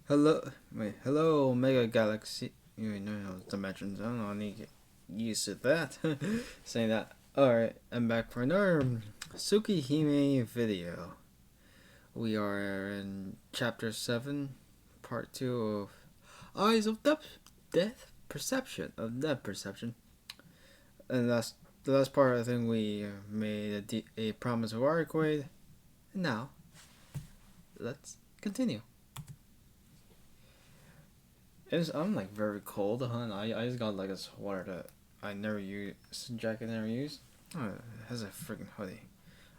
Hello, Omega Galaxy. You know dimensions. I don't know. I need to get used to that. Saying that. Alright, I'm back for another Tsukihime video. We are in Chapter 7, Part 2 of Eyes of Death Perception. And that's the last part. I think we made a promise of Arcuied. And now, let's continue. I'm like very cold, huh? I just got like a sweater that I never use, jacket I never used. Oh, it has a freaking hoodie.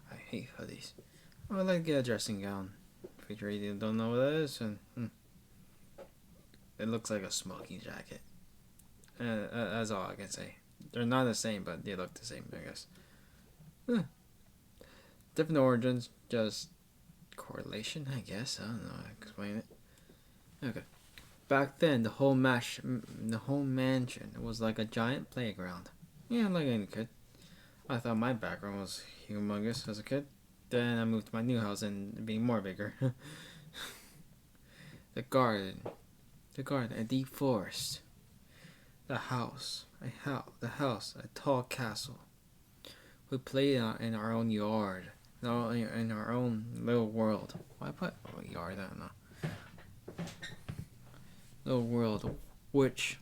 I hate hoodies. I would like to get a dressing gown. If you really don't know what that is, and it looks like a smoking jacket. That's all I can say. They're not the same, but they look the same, I guess. Different origins, just correlation, I guess. I don't know how to explain it. Okay. Back then, the whole mansion was like a giant playground. Yeah, like any kid. I thought my background was humongous as a kid. Then I moved to my new house and being more bigger. the garden, a deep forest, the house, a tall castle. We played in our own yard, in our own little world. Why put yard? I don't know. Little world, which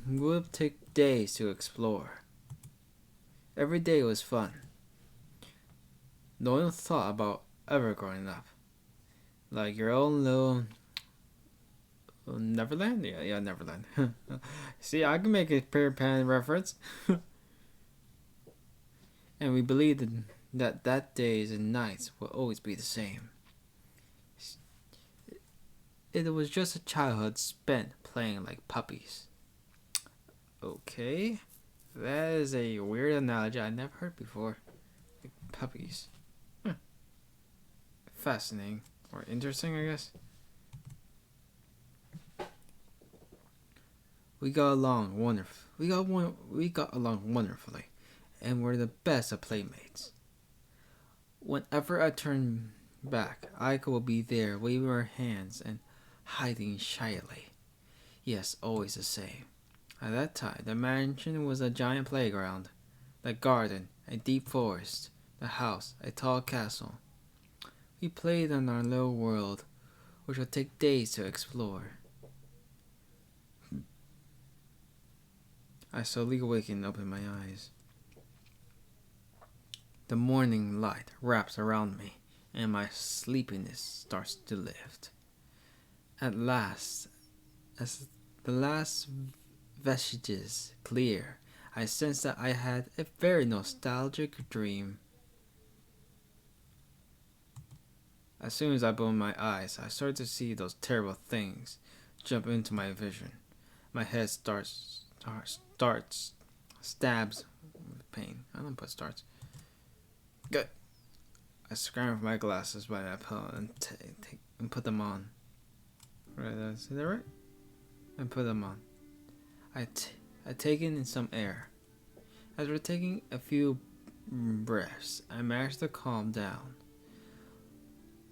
would take days to explore. Every day was fun. No one thought about ever growing up. Like your own little Neverland? Yeah, Neverland. See, I can make a Peter Pan reference. And we believed that days and nights will always be the same. It was just a childhood spent playing like puppies. Okay, that is a weird analogy I never heard before. Like puppies. Fascinating or interesting, I guess. We got along wonderfully, and we're the best of playmates. Whenever I turn back, Aiko will be there, waving her hands and hiding shyly. Yes, always the same. At that time, the mansion was a giant playground, the garden, a deep forest, the house, a tall castle. We played in our little world, which would take days to explore. I slowly awaken and open my eyes. The morning light wraps around me, and my sleepiness starts to lift. At last, as the last vestiges clear, I sense that I had a very nostalgic dream. As soon as I open my eyes, I start to see those terrible things jump into my vision. My head stabs with pain. I don't put starts. Good. I scramble for my glasses by my pillow and put them on. Right, is that right? And put them on. I take in some air. As we're taking a few breaths, I manage to calm down.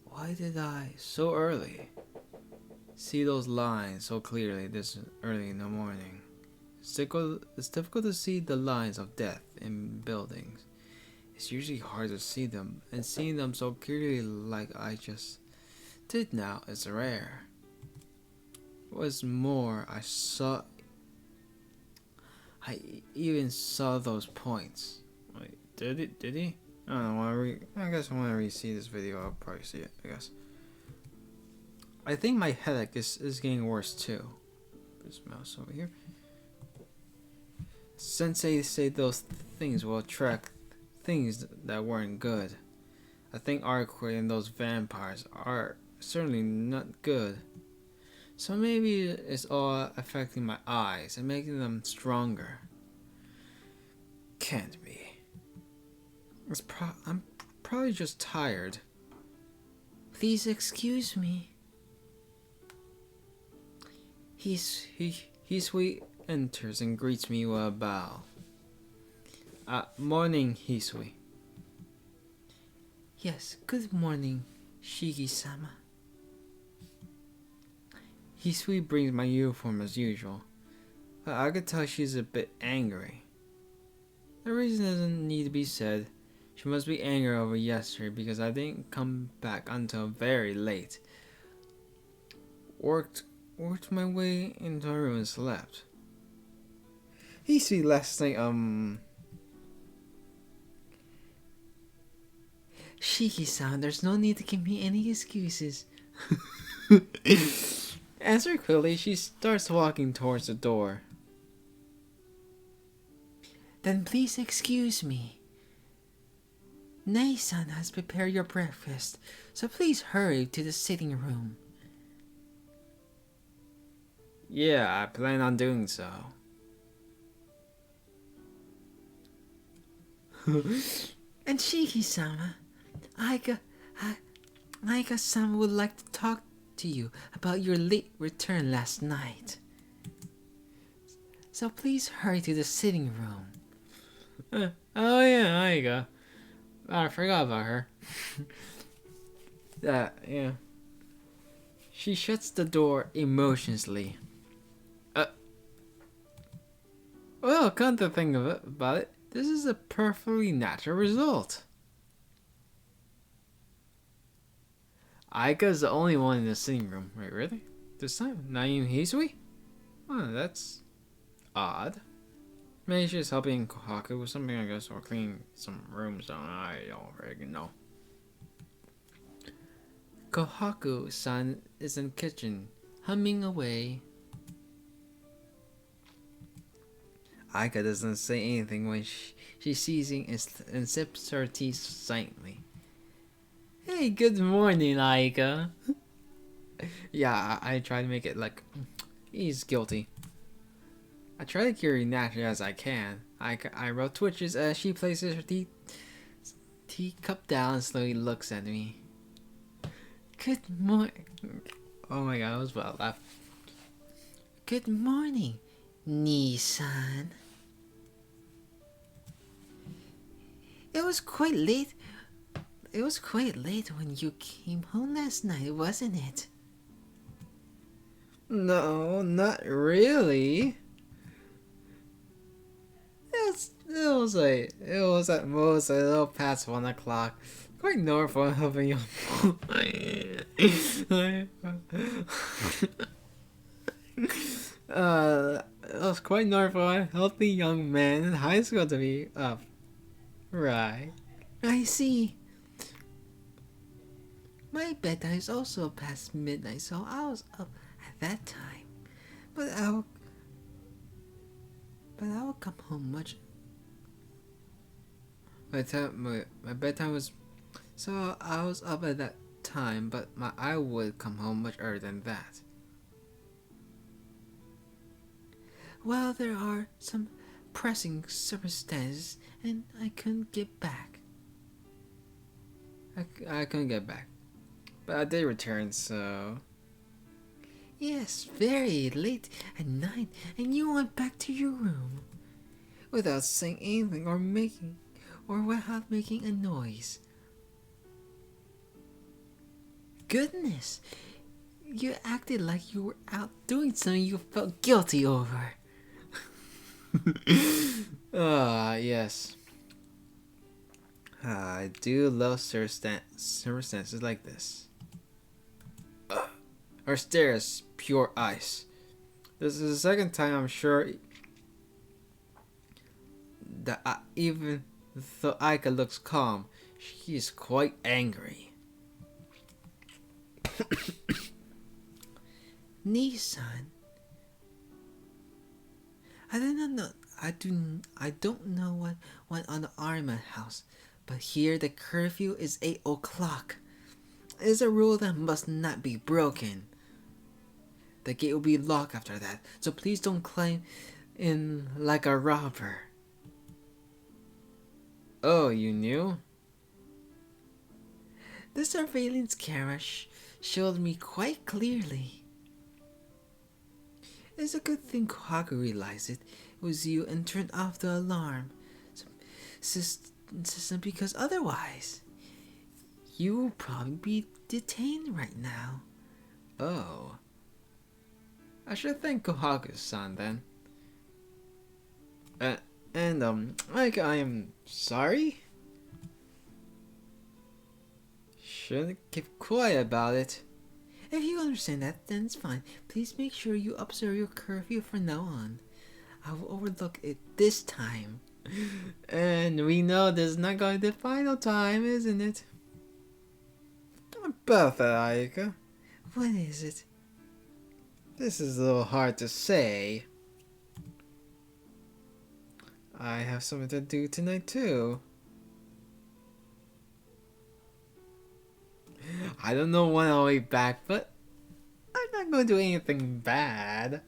Why did I, so early, see those lines so clearly this early in the morning? It's difficult to see the lines of death in buildings. It's usually hard to see them, and seeing them so clearly like I just did now is rare. What's more, I even saw those points. Wait, did he? I don't know. I guess when I re-see this video, I'll probably see it. I guess. I think my headache is getting worse too. Put this mouse over here. Sensei said those things will attract things that weren't good. I think Arcuied and those vampires are certainly not good. So maybe it's all affecting my eyes and making them stronger. Can't be. I'm probably just tired. Please excuse me. Hisui enters and greets me with a bow. Morning, Hisui. Yes, good morning, Shigi-sama. Hisui brings my uniform as usual, but I could tell she's a bit angry. The reason doesn't need to be said. She must be angry over yesterday because I didn't come back until very late. Worked my way into her room and slept. Hisui last night, Shiki-san, there's no need to give me any excuses. Answer quickly, she starts walking towards the door. Then please excuse me. Nei-san has prepared your breakfast, so please hurry to the sitting room. Yeah, I plan on doing so. And Shiki-sama, Aika-sama would like to talk to you about your late return last night. So please hurry to the sitting room. Oh yeah, Aika. I forgot about her. Yeah. She shuts the door emotionlessly. Well, come to think of it, about it, this is a perfectly natural result. Aika's the only one in the sitting room. Wait, really? This time? Not even Hisui? Oh, that's odd. Maybe she's helping Kohaku with something, I guess, or cleaning some rooms. I don't really know. Kohaku-san is in the kitchen, humming away. Aika doesn't say anything when she's seizing and sips her tea silently. Hey, good morning, Aika. Yeah, I try to make it like he's guilty. I try to carry naturally as I can. I roll twitches as she places her teacup down and slowly looks at me. Good morning. Oh my god, I was about to laugh. Good morning, Nissan. It was quite late when you came home last night, wasn't it? No, not really. It was at most a little past 1 o'clock. Quite normal of a young boy. It was quite normal for a healthy young man in high school to be up. Right. I see. My bedtime is also past midnight, so I was up at that time. But I will come home much. My bedtime was, so I was up at that time, but I would come home much earlier than that. Well, there are some pressing circumstances, and I couldn't get back. I couldn't get back, but I did return, so. Yes, very late at night, and you went back to your room without saying anything or without making a noise. Goodness, you acted like you were out doing something you felt guilty over. Yes. I do love circumstances like this. Her stare is pure ice. This is the second time I'm sure that even though Aika looks calm, she is quite angry. Nissan, I don't know what went on the Arima house, but here the curfew is 8 o'clock. It is a rule that must not be broken. The gate will be locked after that, so please don't climb in like a robber. Oh, you knew? The surveillance camera showed me quite clearly. It's a good thing Kohaku realized it was you and turned off the alarm system, because otherwise you will probably be detained right now. Oh. I should thank Kohaku-san then. Like, I am sorry? Shouldn't keep quiet about it. If you understand that, then it's fine. Please make sure you observe your curfew from now on. I will overlook it this time. And we know this is not going to be the final time, isn't it? About that, Ayaka. What is it? This is a little hard to say. I have something to do tonight too. I don't know when I'll be back, but I'm not going to do anything bad.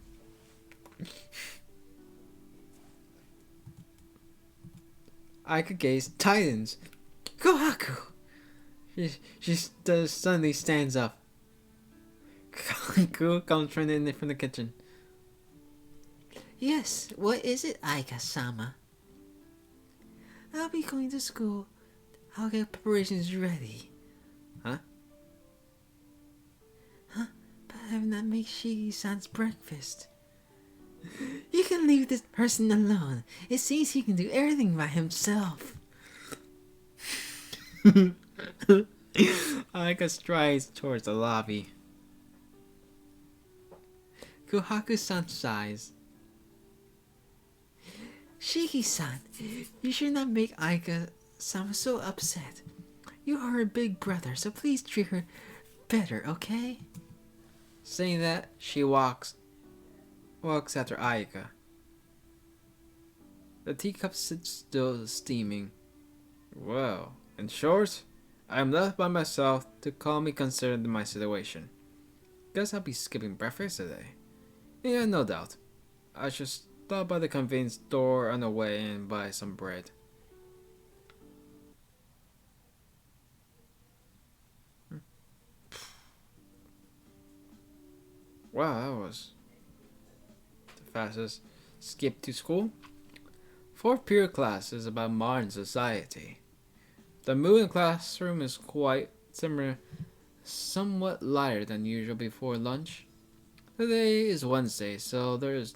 Ayaka gaze tightens. Kohaku! She suddenly stands up. Kohaku comes running in from the kitchen. Yes, what is it, Aika-sama? I'll be going to school. I'll get preparations ready. Huh? But I have not made Shiki-san's breakfast. You can leave this person alone. It seems he can do everything by himself. Ayaka strides towards the lobby. Kohaku-san sighs. Shiki-san, you should not make Aika-sama so upset. You are her big brother, so please treat her better, okay? Saying that, she walks after Ayaka. The teacup sits still steaming. Well, in short, I am left by myself to calmly consider my situation. Guess I'll be skipping breakfast today. Yeah, no doubt. I should stop by the convenience store on the way and buy some bread. Wow, that was the fastest skip to school. Fourth period class is about modern society. The mood in the classroom is quite similar, somewhat lighter than usual before lunch. Today is Wednesday, so there is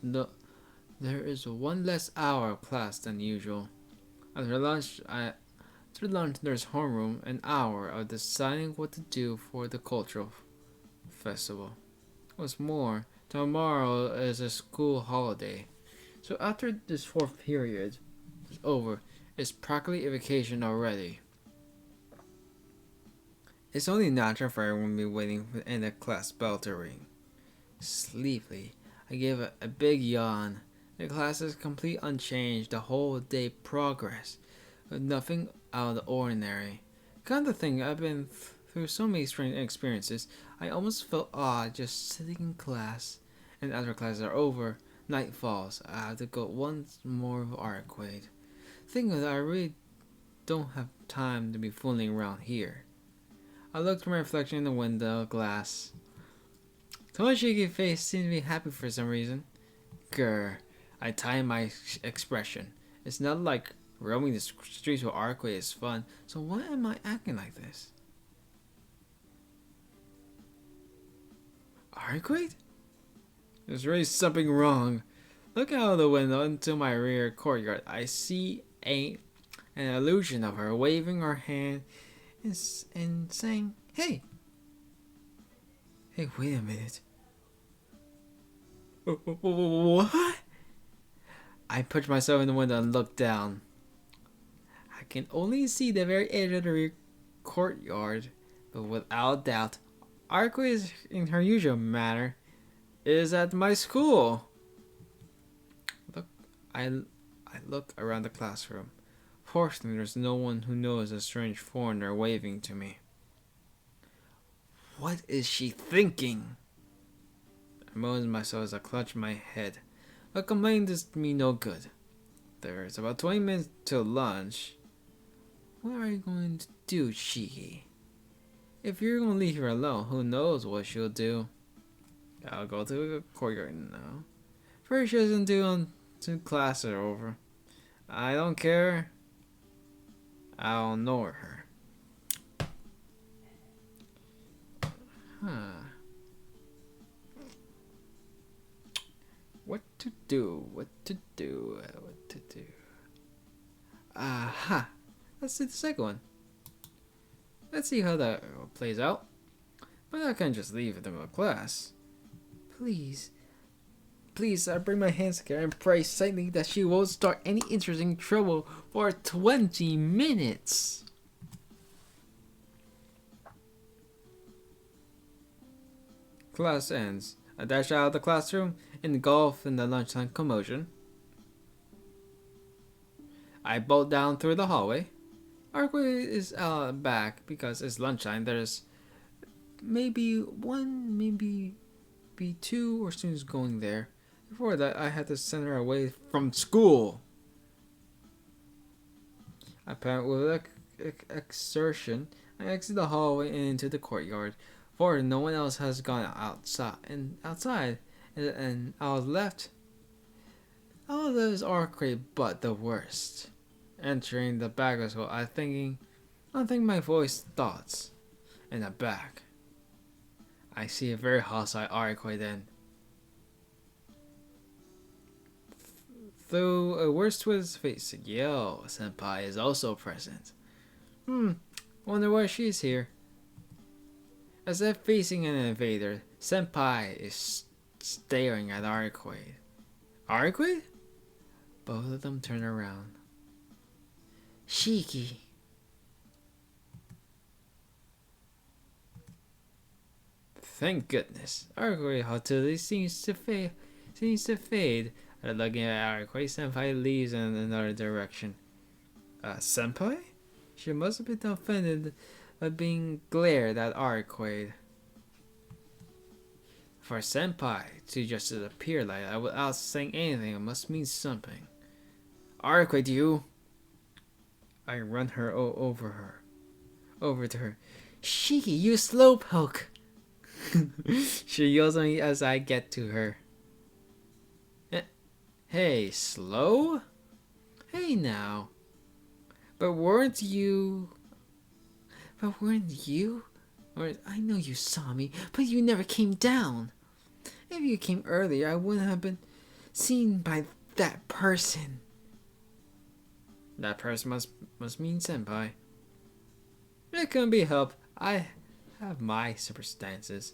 one less hour of class than usual. After lunch, there's homeroom, an hour of deciding what to do for the cultural festival. What's more, tomorrow is a school holiday, so after this fourth period is over, it's practically a vacation already. It's only natural for everyone to be waiting for the end of class bell to ring. Sleepily, I gave a big yawn. The class is complete unchanged, the whole day progress, with nothing out of the ordinary. Kind of thing, I've been through so many strange experiences, I almost felt odd just sitting in class. And after classes are over, night falls. I have to go once more of Arcuied. Thinking that I really don't have time to be fooling around here. I looked at my reflection in the window glass. Tomoshiki face seemed to be happy for some reason. Grr, I timed my expression. It's not like roaming the streets with Arcuied is fun, so why am I acting like this? Arcuied? There's really something wrong. Looking out of the window into my rear courtyard, I see an illusion of her waving her hand and saying, Hey, wait a minute. What? I pushed myself in the window and looked down. I can only see the very edge of the rear courtyard, but without doubt, Arcuied, in her usual manner, is at my school. I look around the classroom. Fortunately, there's no one who knows a strange foreigner waving to me. What is she thinking? I moaned to myself as I clutched my head. But complaining does me no good. There's about 20 minutes till lunch. What are you going to do, Shiki? If you're going to leave her alone, who knows what she'll do. I'll go to the courtyard now. First, she doesn't do until classes are over. I don't care. I'll ignore her. What to do? What to do? What to do? Aha! Let's do the second one. Let's see how that plays out. But I can't just leave it in my class. Please. Please, I bring my hands together and pray silently that she won't start any interesting trouble for 20 minutes. Class ends. I dash out of the classroom, engulfed in the lunchtime commotion. I bolt down through the hallway. Arcuied is out back because it's lunchtime. There's maybe one, maybe two or students going there. Before that, I had to send her away from school. Apparently, with exertion, I exit the hallway and into the courtyard. For no one else has gone outside, and I was left. All of those Arcuied but the worst. Entering the back of school, I think my voice thoughts. In the back, I see a very hostile Arcuied then. Though a worse to his face, yo, senpai is also present. Wonder why she's here. As if facing an invader, senpai is staring at Arcuied. Arcuied? Both of them turn around. Shiki. Thank goodness. Arcuied hostility seems to fade. Looking at Arcuied, senpai leaves in another direction. Senpai? She must have been offended by being glared at Arcuied. For senpai to just disappear like that without saying anything, it must mean something. Arcuied, you! I run her over to her. Shiki, you slowpoke! She yells at me as I get to her. Hey, slow? Hey now. But weren't you? Or I know you saw me, but you never came down. If you came earlier, I wouldn't have been seen by that person. That person must mean senpai. It couldn't be helped. I have my circumstances.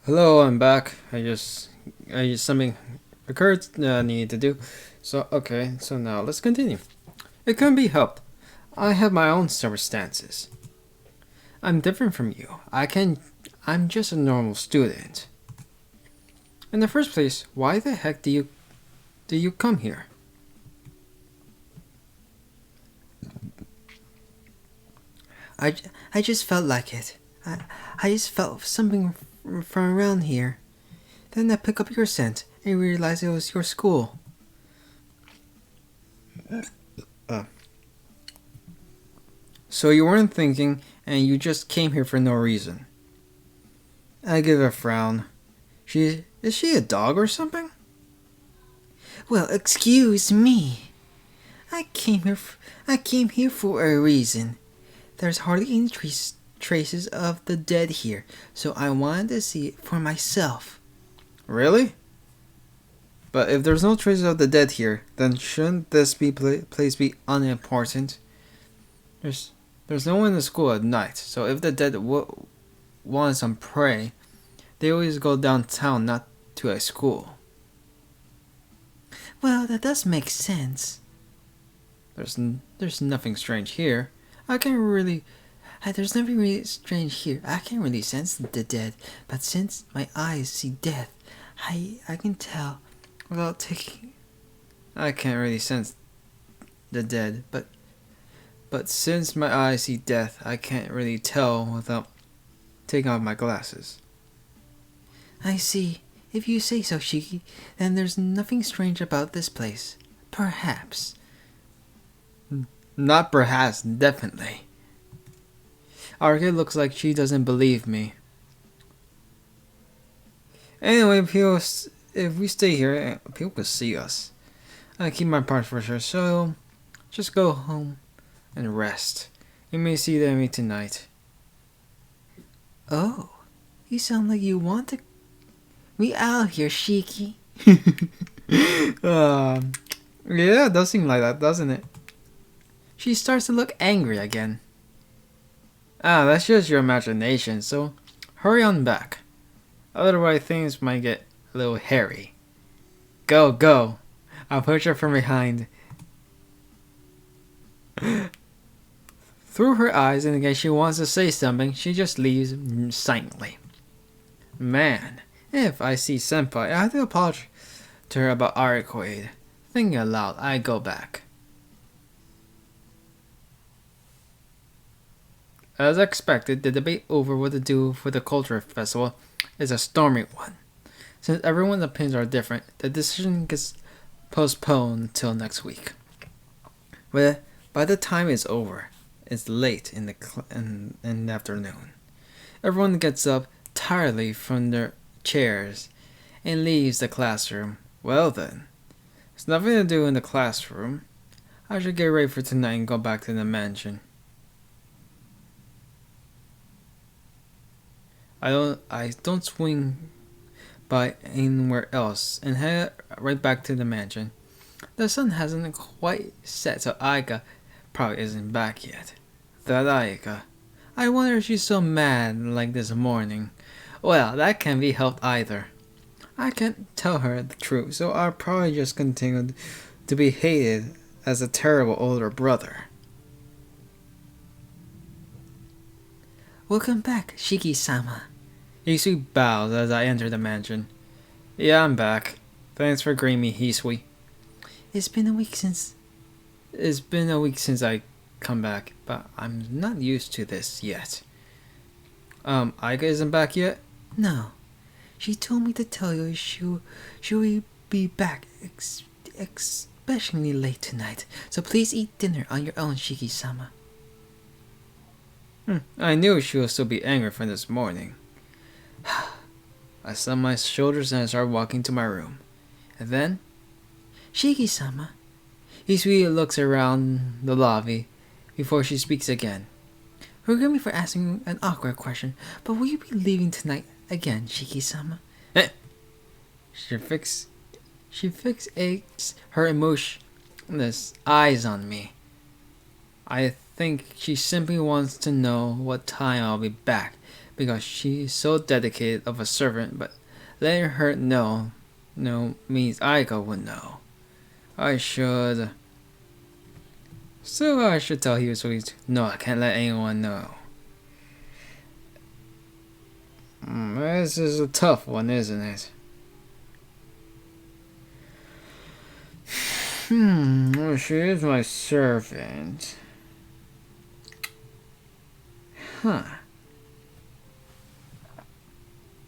Hello, I'm back. I just something occurred that I needed to do. So now let's continue. It couldn't be helped. I have my own circumstances. I'm different from you. I'm just a normal student. In the first place, why the heck do you come here? I just felt like it. I just felt something from around here. Then I picked up your scent and realized it was your school. So you weren't thinking and you just came here for no reason. I give a frown. Is she a dog or something? Well, excuse me. I came here for a reason. There's hardly any traces of the dead here, so I wanted to see it for myself. Really? But if there's no traces of the dead here, then shouldn't this place be unimportant? There's no one in the school at night, so if the dead want some prey, they always go downtown, not to a school. Well, that does make sense. There's nothing strange here. There's nothing really strange here. I can't really sense the dead, but since my eyes see death, I can tell without taking. I can't really sense the dead, but since my eyes see death, I can't really tell without taking off my glasses. I see. If you say so, Shiki, then there's nothing strange about this place. Perhaps. Not perhaps, definitely. Arcuied looks like she doesn't believe me. Anyway, if we stay here, people will see us. I keep my part for sure, so just go home and rest. You may see them tonight. Oh, You sound like you want to me out here, Shiki. Yeah, it does seem like that, doesn't it? She starts to look angry again. Ah, that's just your imagination, so hurry on back. Otherwise things might get a little hairy. Go, go. I'll push her from behind. Through her eyes, and again she wants to say something, she just leaves silently. Man, if I see Senpai, I have to apologize to her about Arcuied. Thinking aloud, I go back. As expected, the debate over what to do for the culture festival is a stormy one. Since everyone's opinions are different, the decision gets postponed till next week. But by the time it's over, it's late in the afternoon. Everyone gets up tiredly from their chairs and leaves the classroom. Well then, there's nothing to do in the classroom. I should get ready for tonight and go back to the mansion. I don't swing by anywhere else and head right back to the mansion. The sun hasn't quite set, so Aika probably isn't back yet. That Aika. I wonder if she's so mad like this morning. Well, that can't be helped either. I can't tell her the truth, so I'll probably just continue to be hated as a terrible older brother. Welcome back, Shiki-sama. Hisui bows as I enter the mansion. Yeah, I'm back. Thanks for greeting me, Hisui. It's been a week since I come back, but I'm not used to this yet. Aika isn't back yet? No. She told me to tell you she'll be back especially late tonight. So please eat dinner on your own, Shiki-sama. I knew she would still be angry from this morning. I slid my shoulders and I started walking to my room. And then, Shiki-sama. Hisui looks around the lobby before she speaks again. Forgive me for asking an awkward question, but will you be leaving tonight again, Shiki-sama? She fixates her emotionless eyes on me. I think she simply wants to know what time I'll be back, because she's so dedicated of a servant, but letting her know means Aika would know. I should tell Hisui, no, I can't let anyone know. This is a tough one, isn't it? Well, she is my servant. Huh.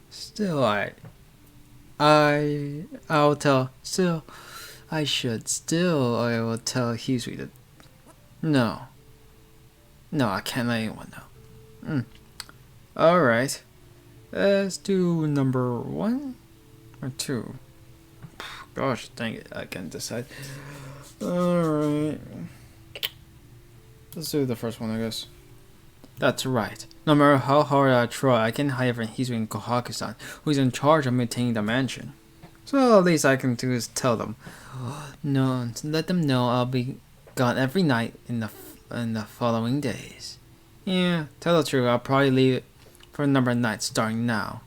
Still, I'll tell. Still, I should. Still, I will tell Hisui that. No, I can't let anyone know. Alright. Let's do number 1 or 2. Gosh, dang it, I can't decide. Alright. Let's do the first one, I guess. That's right. No matter how hard I try, I can't hide from Hisui and Kohaku-san, who's in charge of maintaining the mansion. So all least I can do is tell them. No, to let them know I'll be gone every night in the following days. Yeah, tell the truth, I'll probably leave it for a number of nights starting now.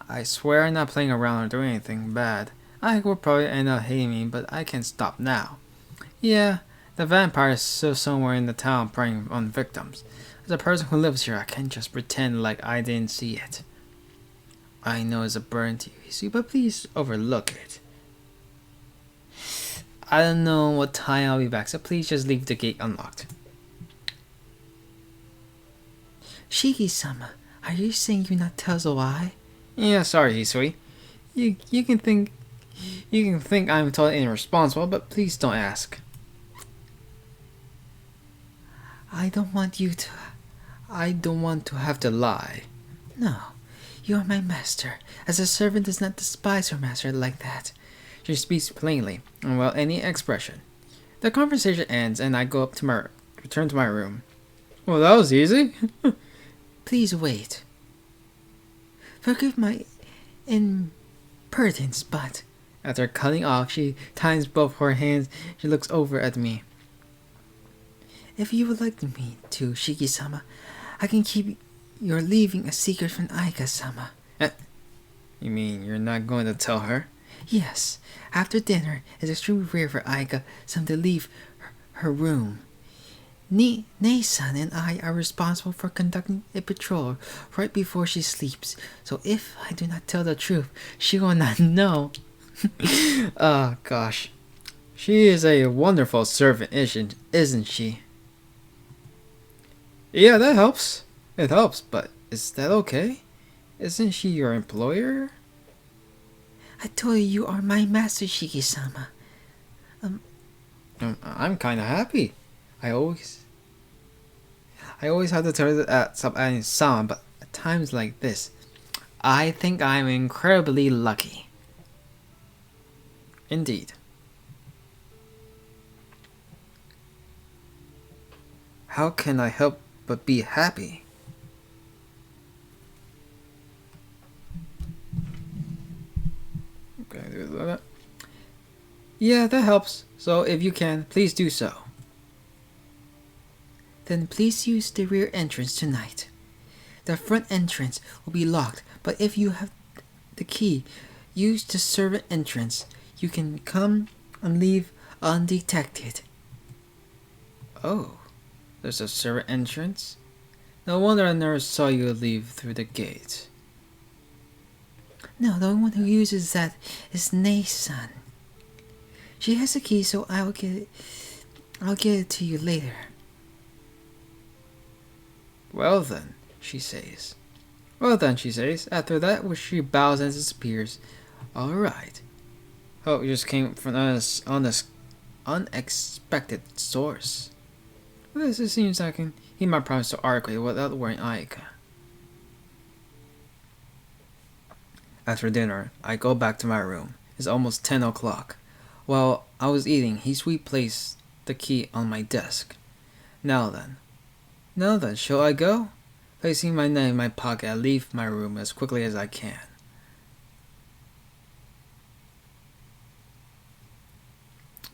I swear I'm not playing around or doing anything bad. I will probably end up hating me, but I can't stop now. Yeah, the vampire is still somewhere in the town preying on victims. As a person who lives here, I can't just pretend like I didn't see it. I know it's a burden to you, but please overlook it. I don't know what time I'll be back, so please just leave the gate unlocked. Shiki-sama, are you saying you're not tell us why? Yeah, sorry, Hisui. You can think I'm totally irresponsible, but please don't ask. I don't want to have to lie. No, you are my master. As a servant does not despise her master like that. She speaks plainly, and without any expression. The conversation ends, and I return to my room. Well, that was easy. Please wait. Forgive my impertinence, but after cutting off, she ties both her hands. She looks over at me. If you would like me to, Shiki-sama, I can keep your leaving a secret from Aika-sama. You mean you're not going to tell her? Yes. After dinner, it's extremely rare for Aika-sama to leave her room. Nei-san and I are responsible for conducting a patrol right before she sleeps. So if I do not tell the truth, she will not know. Oh, gosh. She is a wonderful servant, isn't she? Yeah, that helps. It helps, but is that okay? Isn't she your employer? I told you are my master, Shiki-sama. I'm kind of happy. I always have to tell her that stop adding sound, but at times like this, I think I'm incredibly lucky. Indeed. How can I help but be happy? Okay, do that. Yeah, that helps. So if you can, please do so. Then please use the rear entrance tonight. The front entrance will be locked, but if you have the key, use the servant entrance. You can come and leave undetected. Oh, there's a servant entrance? No wonder I never saw you leave through the gate. No, the only one who uses that is Nei-san. She has the key, so I'll get it to you later. Well then, she says. After that, which she bows and disappears. All right. Oh, it just came from an unexpected source. This it seems I can keep my promise to Arcuied without worrying Aika. After dinner, I go back to my room. It's almost 10 o'clock. While I was eating, he sweet placed the key on my desk. Now then, shall I go? Placing my knife in my pocket, I leave my room as quickly as I can.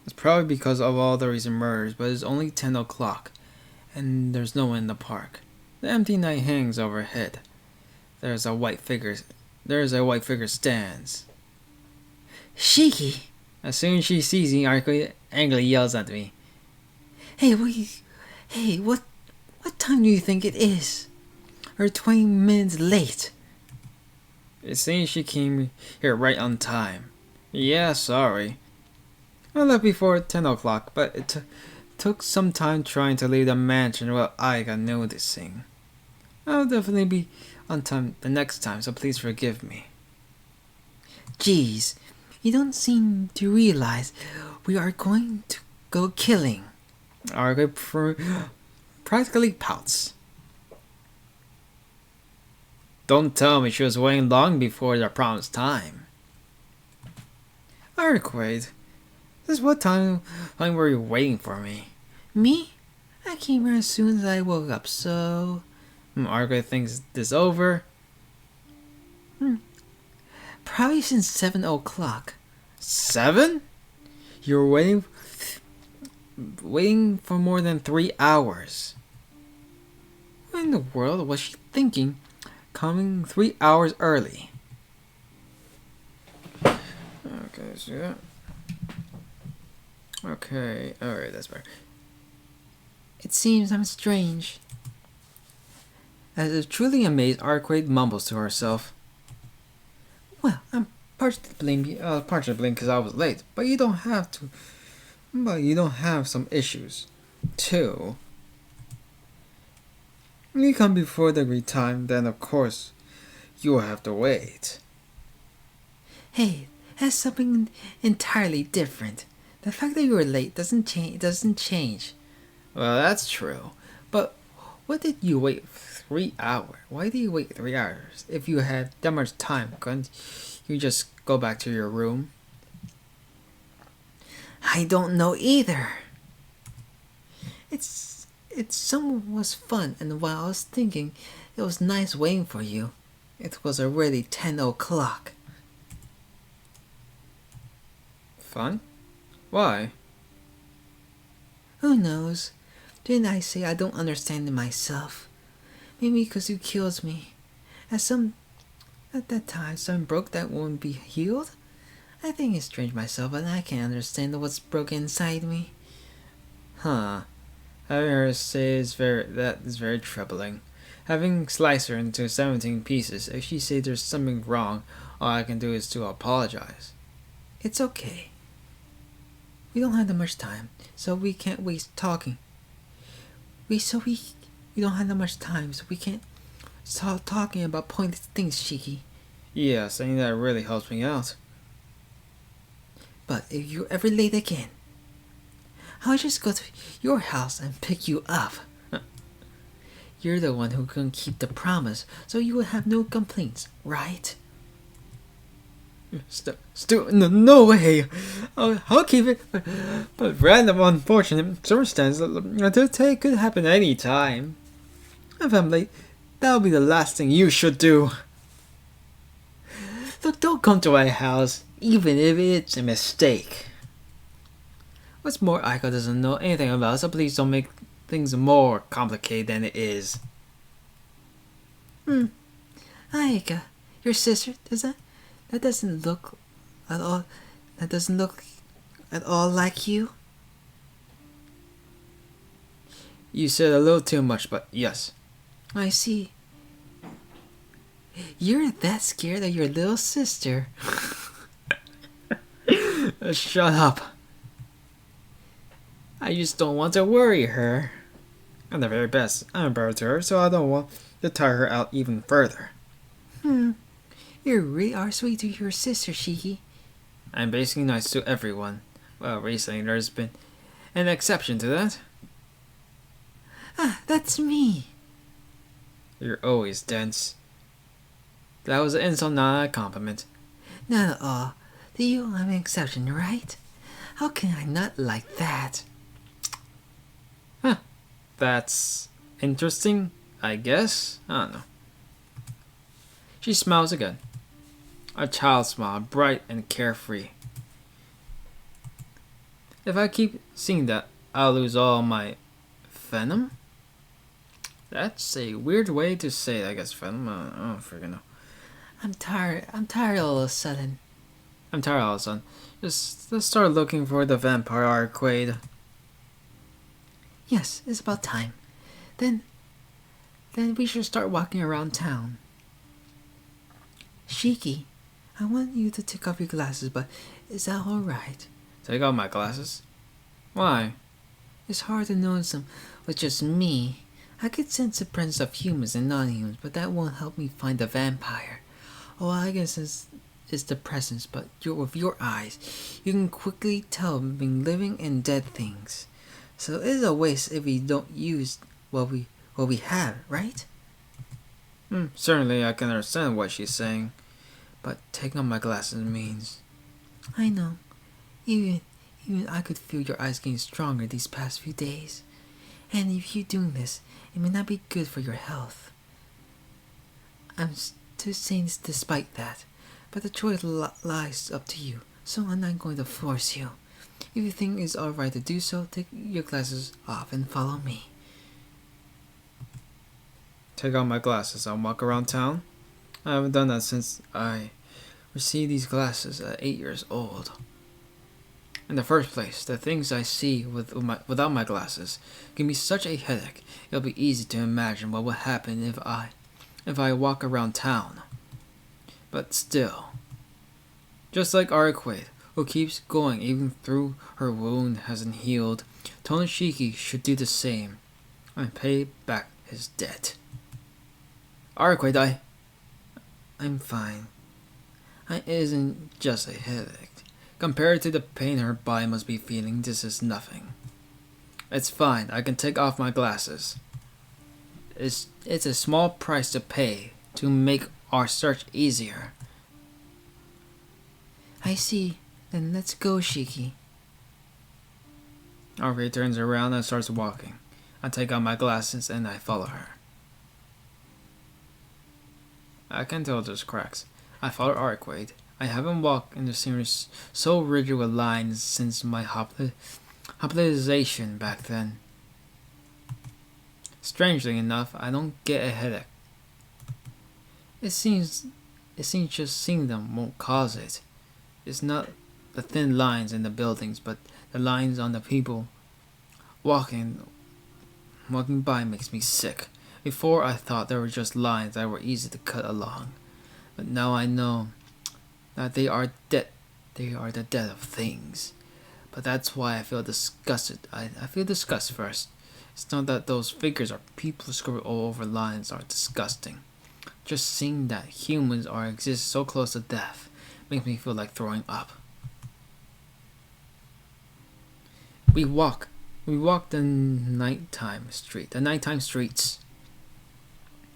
It's probably because of all the recent murders, but it's only 10 o'clock, and there's no one in the park. The empty night hangs overhead. There's a white figure stands. Shiki! As soon as she sees me, Arcuied angrily yells at me. Hey, what time do you think it is? We're 20 minutes late. It seems she came here right on time. Yeah, sorry. I left before 10 o'clock, but it took some time trying to leave the mansion without Aika noticing. I'll definitely be on time the next time, so please forgive me. Geez, you don't seem to realize we are going to go killing. Arcuied practically pouts. Don't tell me she was waiting long before the promised time. Arcuied, this is what time were you waiting for me? Me? I came here as soon as I woke up, so... Arcuied thinks this over. Probably since 7 o'clock. 7? You were waiting for more than 3 hours. What in the world was she thinking, coming 3 hours early? Okay, let's do that. Okay, alright, that's better. It seems I'm strange. As if truly amazed, Arcuied mumbles to herself. Well, I'm partially to blame because I was late, but you don't have to. But you don't have some issues, too. When you come before the agreed time, then of course you will have to wait. Hey, that's something entirely different. The fact that you were late doesn't change. Well, that's true. But what did you wait 3 hours? Why did you wait 3 hours? If you had that much time, couldn't you just go back to your room? I don't know either. It was fun, and while I was thinking, it was nice waiting for you. It was already 10 o'clock. Fun? Why? Who knows? Didn't I say I don't understand it myself? Maybe because you killed me. At that time, something broke that won't be healed? I think it's strange myself, and I can't understand what's broken inside me. Huh. Having her say that is very troubling. Having sliced her into 17 pieces, if she says there's something wrong, all I can do is to apologize. It's okay. We don't have that much time, so we can't waste talking. We don't have that much time, so we can't start talking about pointless things, Shiki. Yeah, saying that really helps me out. But if you're ever late again, I'll just go to your house and pick you up. You're the one who can keep the promise, so you will have no complaints, right? No way! I'll keep it. But random, unfortunate circumstances could happen any time. If I'm late, that'll be the last thing you should do. Look, don't come to my house, even if it's a mistake. What's more, Aiko doesn't know anything about it, so please don't make things more complicated than it is. Aika, your sister, that doesn't look at all like you. You said a little too much, but yes. I see. You're that scared of your little sister. Shut up. I just don't want to worry her. I'm the very best. I'm a brother to her, so I don't want to tire her out even further. You really are sweet to your sister, Shiki. I'm basically nice to everyone. Well, recently there's been an exception to that. That's me. You're always dense. That was an insult, not a compliment. Not at all. To you, I'm an exception, right? How can I not like that? That's interesting, I guess. I don't know. She smiles again. A child smile, bright and carefree. If I keep seeing that, I'll lose all my venom? That's a weird way to say it, I guess, venom. I don't freaking know. I'm tired all of a sudden. I'm tired all of a sudden. Just let's start looking for the vampire Arcuied. Yes, it's about time. Then we should start walking around town. Shiki, I want you to take off your glasses, but is that alright? Take off my glasses? Why? It's hard to notice them with just me. I could sense the presence of humans and non-humans, but that won't help me find the vampire. Oh, I guess it's the presence, but with your eyes, you can quickly tell between living and dead things. So it is a waste if we don't use what we have, right? Certainly I can understand what she's saying, but taking off my glasses means... I know. Even I could feel your eyes getting stronger these past few days. And if you're doing this, it may not be good for your health. I'm still saying this despite that, but the choice lies up to you, so I'm not going to force you. If you think it's alright to do so, take your glasses off and follow me. Take off my glasses, I'll walk around town. I haven't done that since I received these glasses at 8 years old. In the first place, the things I see without my glasses give me such a headache. It'll be easy to imagine what would happen if I walk around town. But still, just like Arcuied, who keeps going even though her wound hasn't healed, Tonoshiki should do the same and pay back his debt. Arcuied, I'm fine. It isn't just a headache. Compared to the pain her body must be feeling, this is nothing. It's fine, I can take off my glasses. It's a small price to pay to make our search easier. I see. Then let's go, Shiki. Arcuied turns around and starts walking. I take out my glasses and I follow her. I can tell there's cracks. I followed Arcuied. I haven't walked in the scenery so rigid with lines since my hospitalization back then. Strangely enough, I don't get a headache. It seems just seeing them won't cause it. It's not the thin lines in the buildings, but the lines on the people walking by makes me sick. Before I thought they were just lines that were easy to cut along, but now I know that they are dead. They are the death of things. But that's why I feel disgusted. I feel disgust first. It's not that those figures are people scribbled all over lines are disgusting. Just seeing that humans are exist so close to death makes me feel like throwing up. We walk the nighttime streets.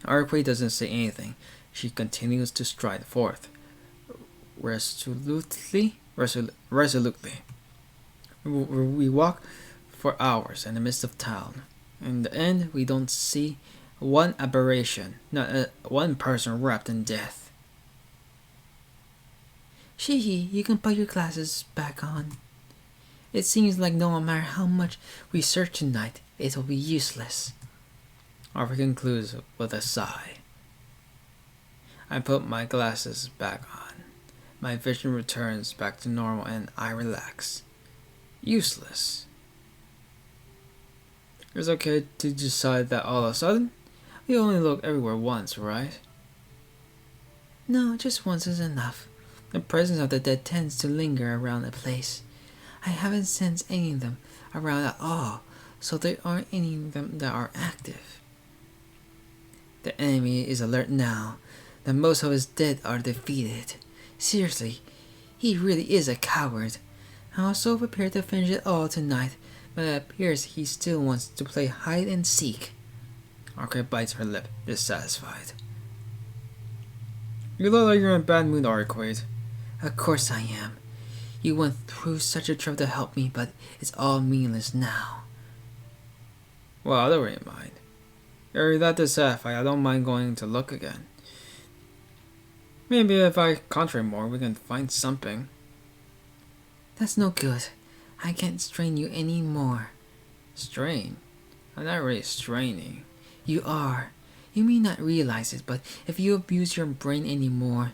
Arcuied doesn't say anything. She continues to stride forth, resolutely. We walk for hours in the midst of town. In the end, we don't see one aberration, not one person wrapped in death. Shihi, you can put your glasses back on. It seems like no matter how much we search tonight, it will be useless. Arthur concludes with a sigh. I put my glasses back on. My vision returns back to normal and I relax. Useless. It's okay to decide that all of a sudden? We only look everywhere once, right? No, just once is enough. The presence of the dead tends to linger around a place. I haven't sensed any of them around at all, so there aren't any of them that are active. The enemy is alert now that most of his dead are defeated. Seriously, he really is a coward. I was so prepared to finish it all tonight, but it appears he still wants to play hide and seek. Arcuied bites her lip, dissatisfied. You look like you're in a bad mood, Arcuied. Of course I am. You went through such a trouble to help me, but it's all meaningless now. Well, I don't really mind. You're that dissatisfied, I don't mind going to look again. Maybe if I concentrate more, we can find something. That's no good. I can't strain you anymore. Strain? I'm not really straining. You are. You may not realize it, but if you abuse your brain anymore,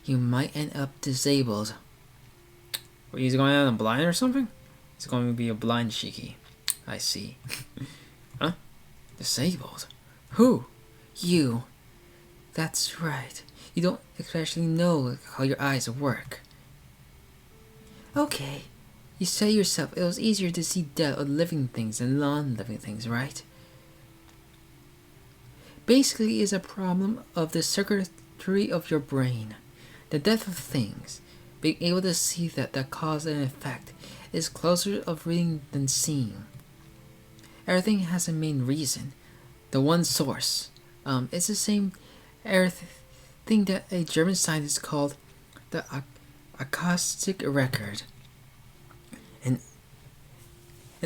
you might end up disabled. What, he's going out and blind or something? He's going to be a blind Shiki. I see. Huh? Disabled? Who? You. That's right. You don't especially know how your eyes work. Okay. You say yourself it was easier to see dead or living things than non-living things, right? Basically, it's a problem of the circuitry of your brain. The death of things, being able to see that the cause and effect, is closer of reading than seeing. Everything has a main reason, the one source. It's the same thing that a German scientist called the acoustic record. In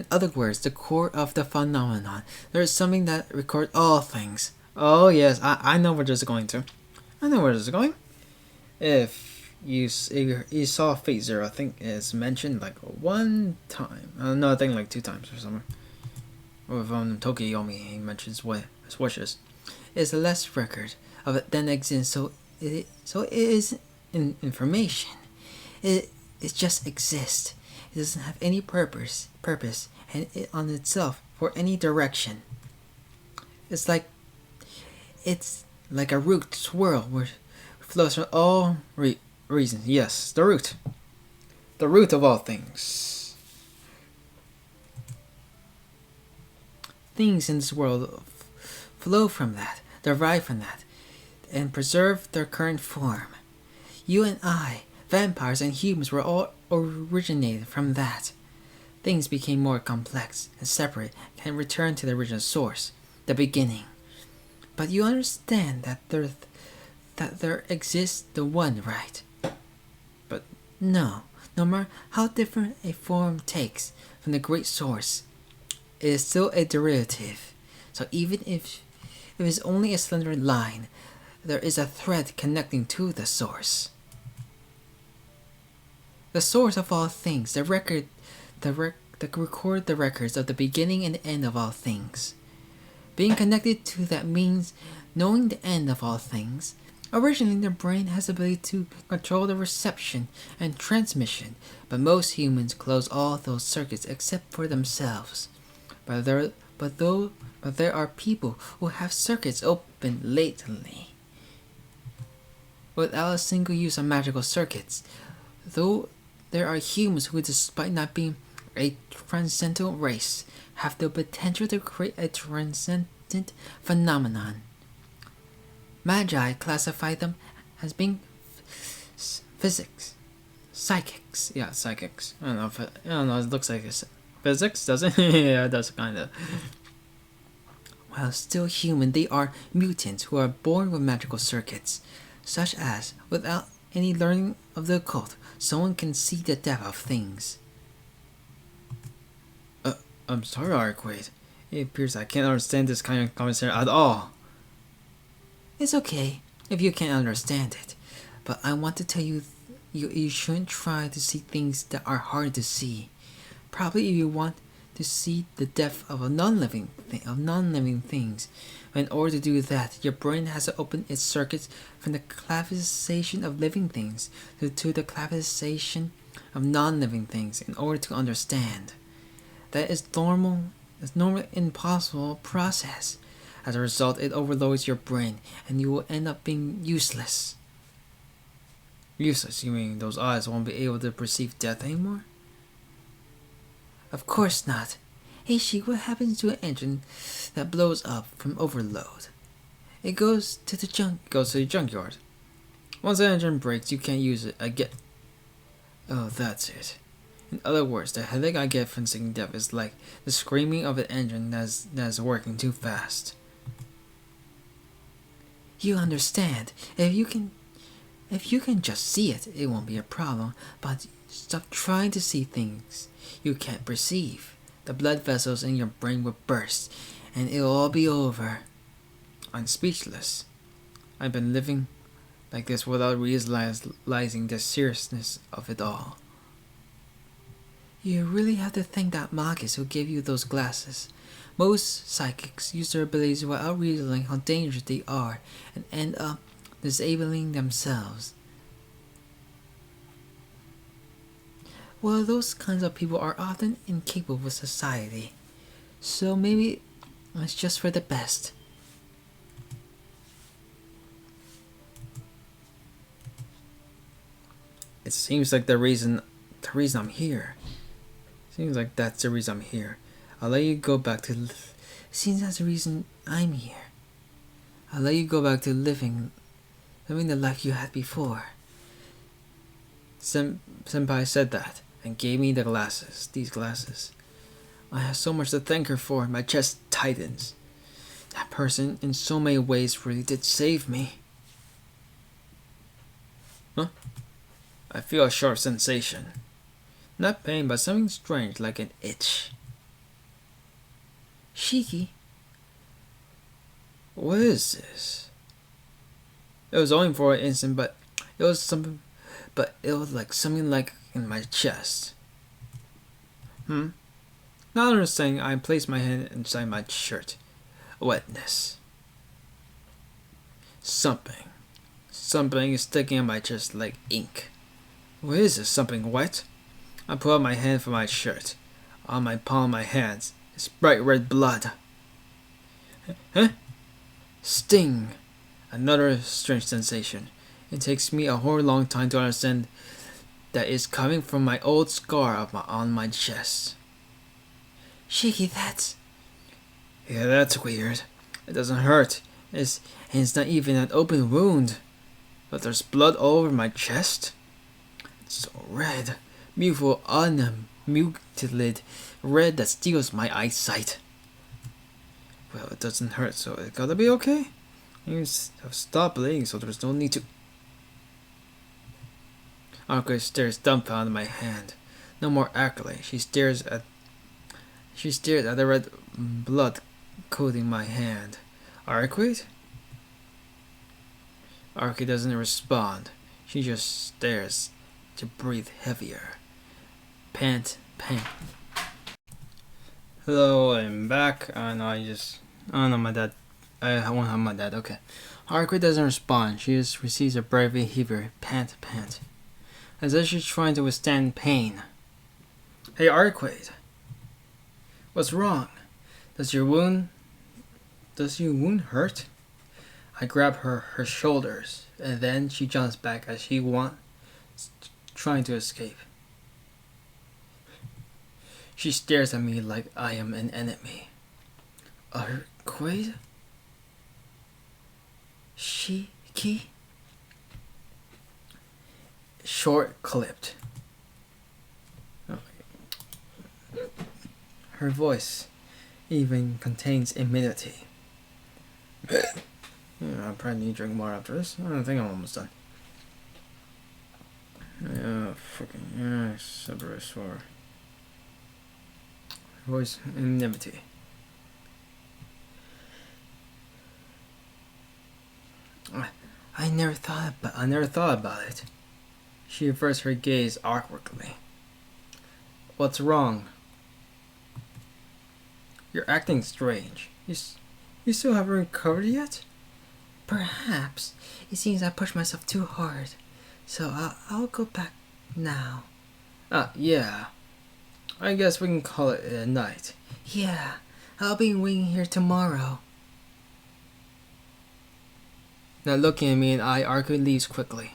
other words, the core of the phenomenon. There is something that records all things. Oh yes, I know where this is going to. I know where this is going. If you saw Fate Zero, I think it's mentioned like one time. No, I think like 2 times or something. With Tokiyomi, he mentions his wishes. It's a less record of it than exists, so it is information. It just exists. It doesn't have any purpose, and it on itself for any direction. It's like a root swirl where it flows from all reasons. Yes, the root. The root of all things. Things in this world flow from that, derive from that, and preserve their current form. You and I, vampires and humans, were all originated from that. Things became more complex and separate and returned to the original source, the beginning. But you understand that there exists the one, right? But no matter how different a form takes from the great source, it is still a derivative. So even if it's only a slender line, there is a thread connecting to the source. The source of all things, the record the records of the beginning and end of all things. Being connected to that means knowing the end of all things. Originally, the brain has the ability to control the reception and transmission, but most humans close all those circuits except for themselves. But there are people who have circuits open latently, without a single use of magical circuits. Though there are humans who, despite not being a transcendental race, have the potential to create a transcendent phenomenon. Magi classify them as being psychics. Yeah, psychics. I don't know. It looks like it's physics, does it? Yeah, it does kind of. While still human, they are mutants who are born with magical circuits, such as, without any learning of the occult, someone can see the depth of things. I'm sorry, Arcuied. It appears I can't understand this kind of conversation at all. It's okay if you can't understand it, but I want to tell you you shouldn't try to see things that are hard to see. Probably if you want to see the depth of non-living things. In order to do that, your brain has to open its circuits from the classification of living things to the classification of non-living things in order to understand. That is normal impossible process. As a result, it overloads your brain and you will end up being useless. Useless? You mean those eyes won't be able to perceive death anymore? Of course not. Hey She, what happens to an engine that blows up from overload? It goes to the junkyard. Once the engine breaks, you can't use it again. Oh, that's it. In other words, the headache I get from seeing death is like the screaming of an engine that's working too fast. You understand. If you can just see it, it won't be a problem. But stop trying to see things you can't perceive. The blood vessels in your brain will burst, and it'll all be over. I'm speechless. I've been living like this without realizing the seriousness of it all. You really have to thank that Magus who gave you those glasses. Most psychics use their abilities without realizing how dangerous they are and end up disabling themselves. Well, those kinds of people are often incapable of society, so maybe it's just for the best. It seems like the reason I'm here. Seems like that's the reason I'm here. I'll let you go back to. Seems that's the reason I'm here. I'll let you go back to living the life you had before. Senpai said that and gave me the glasses. These glasses. I have so much to thank her for. My chest tightens. That person, in so many ways, really did save me. Huh? I feel a sharp sensation. Not pain, but something strange, like an itch. Shiki? What is this? It was only for an instant, but it was like something like in my chest. Not understanding, I placed my hand inside my shirt. Wetness. Something is sticking in my chest like ink. What is this? Something wet? I pull out my hand from my shirt. On my palm of my hands is bright red blood. Huh? Sting. Another strange sensation. It takes me a whole long time to understand that it's coming from my old scar on my chest. Shiki, that's... Yeah, that's weird. It doesn't hurt. It's not even an open wound. But there's blood all over my chest. It's so red. Beautiful, unmutilated red that steals my eyesight. Well, it doesn't hurt, so it gotta be okay. You have stopped bleeding, so there's no need to... Arcuied stares dumbfounded at my hand. No more accolade. She stared at the red blood coating my hand. Arcuied? Arcuied doesn't respond. She just stares to breathe heavier. Pant, pant. Hello, I'm back. I don't know, my dad. I won't have my dad. Okay. Arcuied doesn't respond. She just receives a bravery heavier. Pant, pant. As if she's trying to withstand pain. Hey, Arcuied. What's wrong? Does your wound hurt? I grab her shoulders, and then she jumps back as she trying to escape. She stares at me like I am an enemy. Arcuied? Shiki? Short clipped. Her voice even contains immunity. Yeah, I probably need to drink more after this. I don't think I'm almost done. Yeah, freaking separate for voice immunity. I never thought about it. She averts her gaze awkwardly. What's wrong? You're acting strange. You still haven't recovered yet? Perhaps. It seems I pushed myself too hard. So I'll go back now. Yeah. I guess we can call it a night. Yeah, I'll be waiting here tomorrow. Not looking at me, and Arcuied leaves quickly.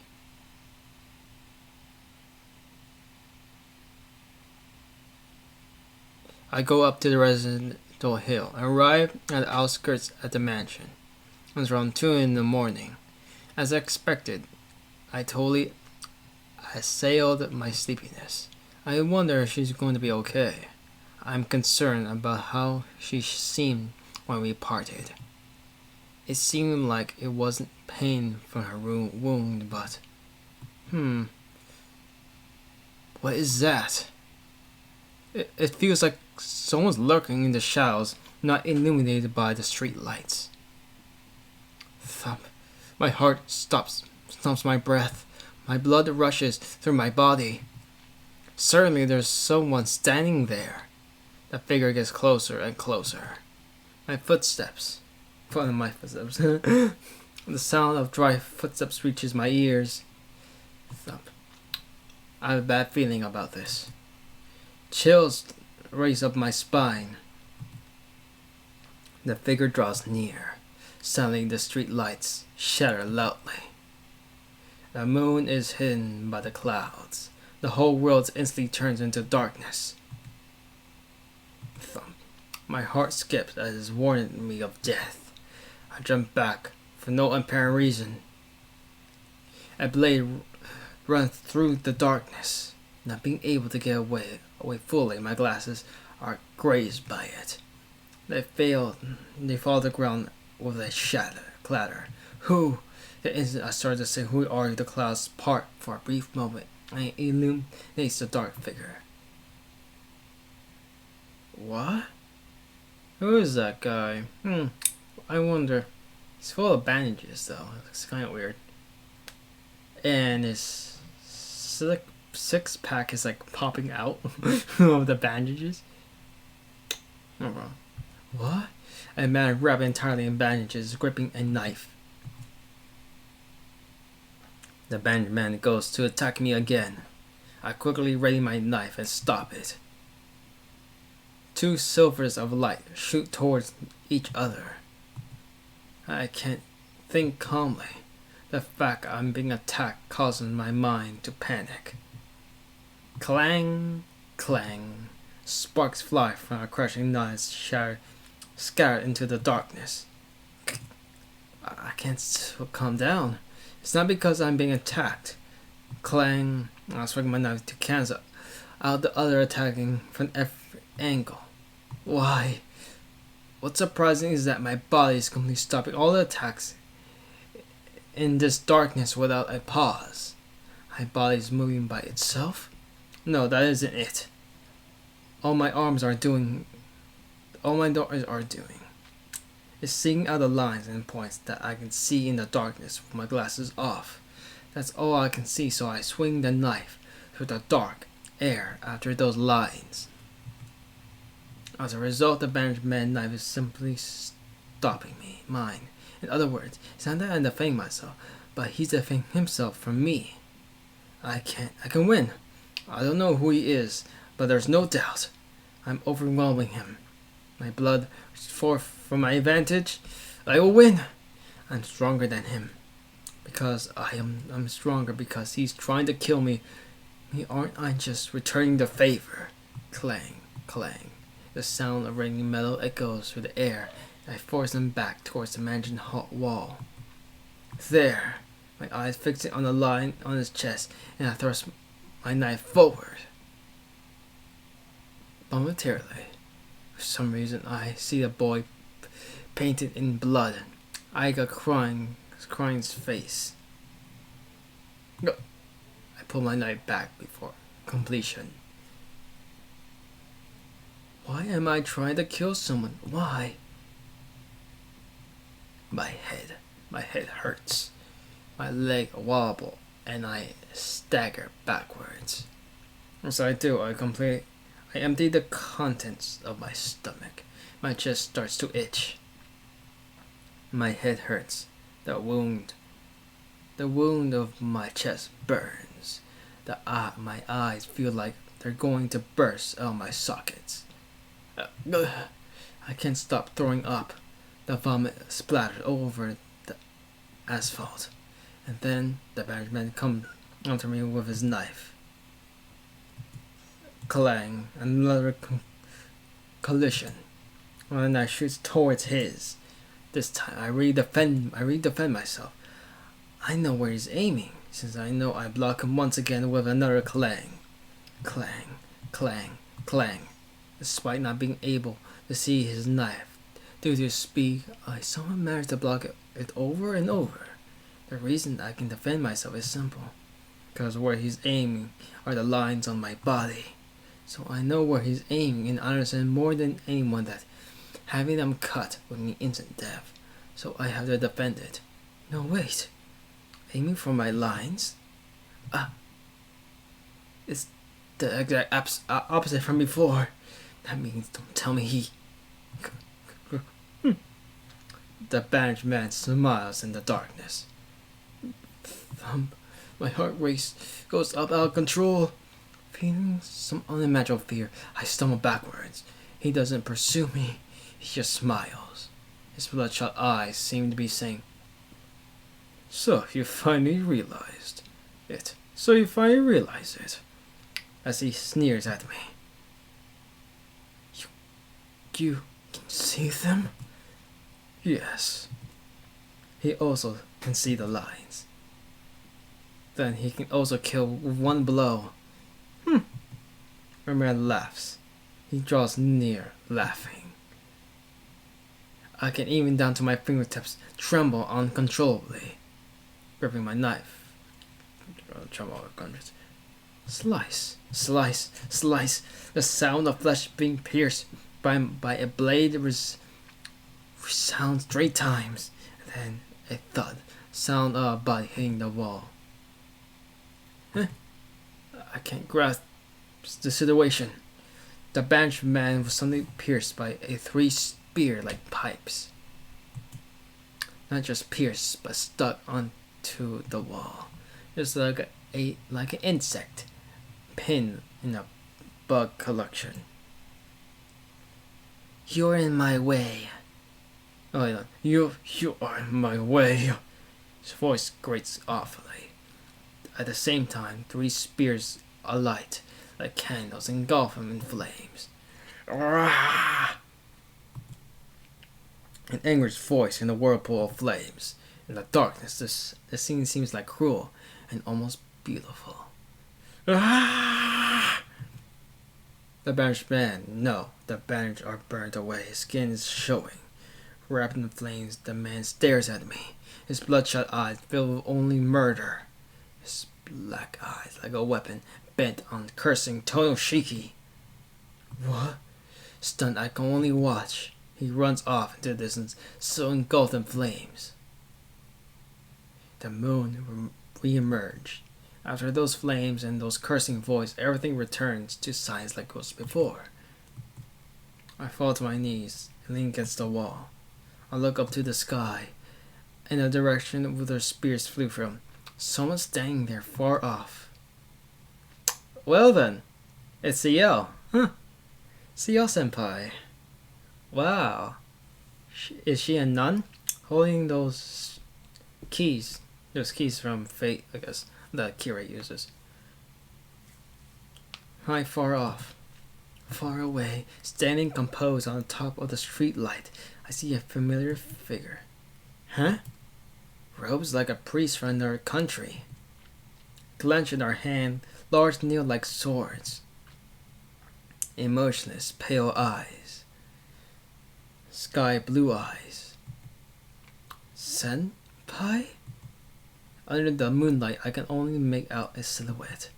I go up to the residential hill and arrive at the outskirts at the mansion. It was around 2 in the morning. As expected, I assailed my sleepiness. I wonder if she's going to be okay. I'm concerned about how she seemed when we parted. It seemed like it wasn't pain from her wound, but... What is that? It feels like someone's lurking in the shadows, not illuminated by the street lights. Thump. My heart stomps my breath. My blood rushes through my body. Certainly there's someone standing there. The figure gets closer and closer. My footsteps. The sound of dry footsteps reaches my ears. Thump. I have a bad feeling about this. Chills race up my spine. The figure draws near. Suddenly the street lights shatter loudly. The moon is hidden by the clouds. The whole world instantly turns into darkness. Thump. My heart skips as it warned me of death. I jump back for no apparent reason. A blade runs through the darkness. Not being able to get away fully, my glasses are grazed by it. They fall to the ground with a clatter. Who? The instant I start to say who are you, the clouds part for a brief moment and illuminates the dark figure. What? Who is that guy? I wonder. He's full of bandages though. It looks kind of weird. And his six-pack is like popping out of the bandages. Oh, wrong. What? A man wrapped entirely in bandages, gripping a knife. The bandaged man goes to attack me again. I quickly ready my knife and stop it. 2 silvers of light shoot towards each other. I can't think calmly. The fact I'm being attacked causes my mind to panic. Clang, clang. Sparks fly from a crushing knives scattered into the darkness. I can't calm down. It's not because I'm being attacked. Clang. I swing my knife to cancel out the other attacking from every angle. Why? What's surprising is that my body is completely stopping all the attacks in this darkness without a pause. My body is moving by itself? No, that isn't it. All my doors are doing is seeing out the lines and points that I can see in the darkness with my glasses off. That's all I can see, so I swing the knife through the dark air after those lines. As a result, the bandaged man's knife is simply stopping me, mine. In other words, it's not that I'm defending myself, but he's defending himself from me. I can win. I don't know who he is, but there's no doubt. I'm overwhelming him. My blood is forth for my advantage. I will win. I'm stronger than him. Because I'm stronger because he's trying to kill me. Aren't I just returning the favor? Clang, clang. The sound of ringing metal echoes through the air. I force him back towards the mansion wall. There, my eyes fixing on the line on his chest, and I thrust my knife forward. Momentarily, for some reason, I see a boy painted in blood. I got crying's face. I pull my knife back before completion. Why am I trying to kill someone? Why? My head hurts. My leg wobble, and I stagger backwards. As I do, I empty the contents of my stomach. My chest starts to itch. My head hurts. The wound of my chest burns. My eyes feel like they're going to burst out of my sockets. I can't stop throwing up. The vomit splattered over the asphalt. And then the bandaged man comes onto me with his knife. Clang, another collision. When the knife shoots towards his. This time I redefend myself. I know where he's aiming, since I know I block him once again with another clang. Clang, clang, clang. Despite not being able to see his knife, due to his speed, I somehow managed to block it over and over. The reason I can defend myself is simple, because where he's aiming are the lines on my body. So I know where he's aiming and understand more than anyone that having them cut would mean instant death. So I have to defend it. No, wait. Aiming for my lines? It's the exact opposite from before. That means don't tell me he... The bandaged man smiles in the darkness. My heart race goes up out of control. Feeling some unimaginable fear, I stumble backwards. He doesn't pursue me. He just smiles. His bloodshot eyes seem to be saying, So you finally realize it. As he sneers at me. You can see them? Yes. He also can see the lines. Then he can also kill with one blow. Merman laughs. He draws near, laughing. I can even down to my fingertips tremble uncontrollably. Gripping my knife. Slice, slice, slice. The sound of flesh being pierced by a blade resounds 3 times. Then a thud. Sound of a body hitting the wall. I can't grasp the situation. The bandaged man was suddenly pierced by 3 spear-like pipes. Not just pierced, but stuck onto the wall. Just like an insect pinned in a bug collection. You're in my way. Oh yeah, you are in my way. His voice grates awfully. At the same time, 3 spears alight like candles engulf him in flames. An angry voice in a whirlpool of flames. In the darkness, the scene seems like cruel and almost beautiful. The bandaged man, no, the bandage are burnt away. His skin is showing. Wrapped in flames, the man stares at me. His bloodshot eyes filled with only murder. His black eyes like a weapon bent on cursing Tonoshiki. What? Stunned, I can only watch. He runs off into the distance, so engulfed in flames. The moon re-emerged. After those flames and those cursing voices, everything returns to silence like it was before. I fall to my knees and lean against the wall. I look up to the sky, in the direction where their spears flew from. Someone standing there far off. Well then, it's CL. Huh. CL-senpai. Wow. Is she a nun? Holding those keys. Those keys from Fate, I guess, that Kira uses. Hi, far off. Far away, standing composed on the top of the street light, I see a familiar figure. Huh? Robes like a priest from another country. Clenched in our hand, large nail-like swords. Emotionless, pale eyes. Sky blue eyes. Senpai? Under the moonlight, I can only make out a silhouette,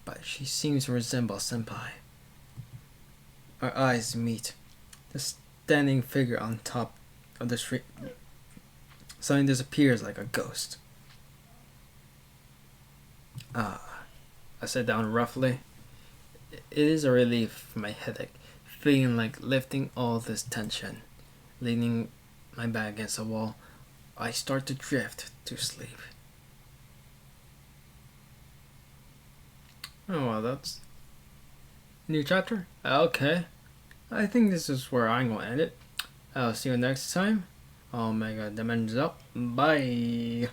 but she seems to resemble Senpai. Our eyes meet. The standing figure on top of the street suddenly disappears like a ghost. I sit down roughly. It is a relief for my headache, feeling like lifting all this tension. Leaning my back against the wall, I start to drift to sleep. Oh well, that's new chapter? Okay. I think this is where I'm gonna end it. I'll see you next time. Omega Dimensions up. Bye.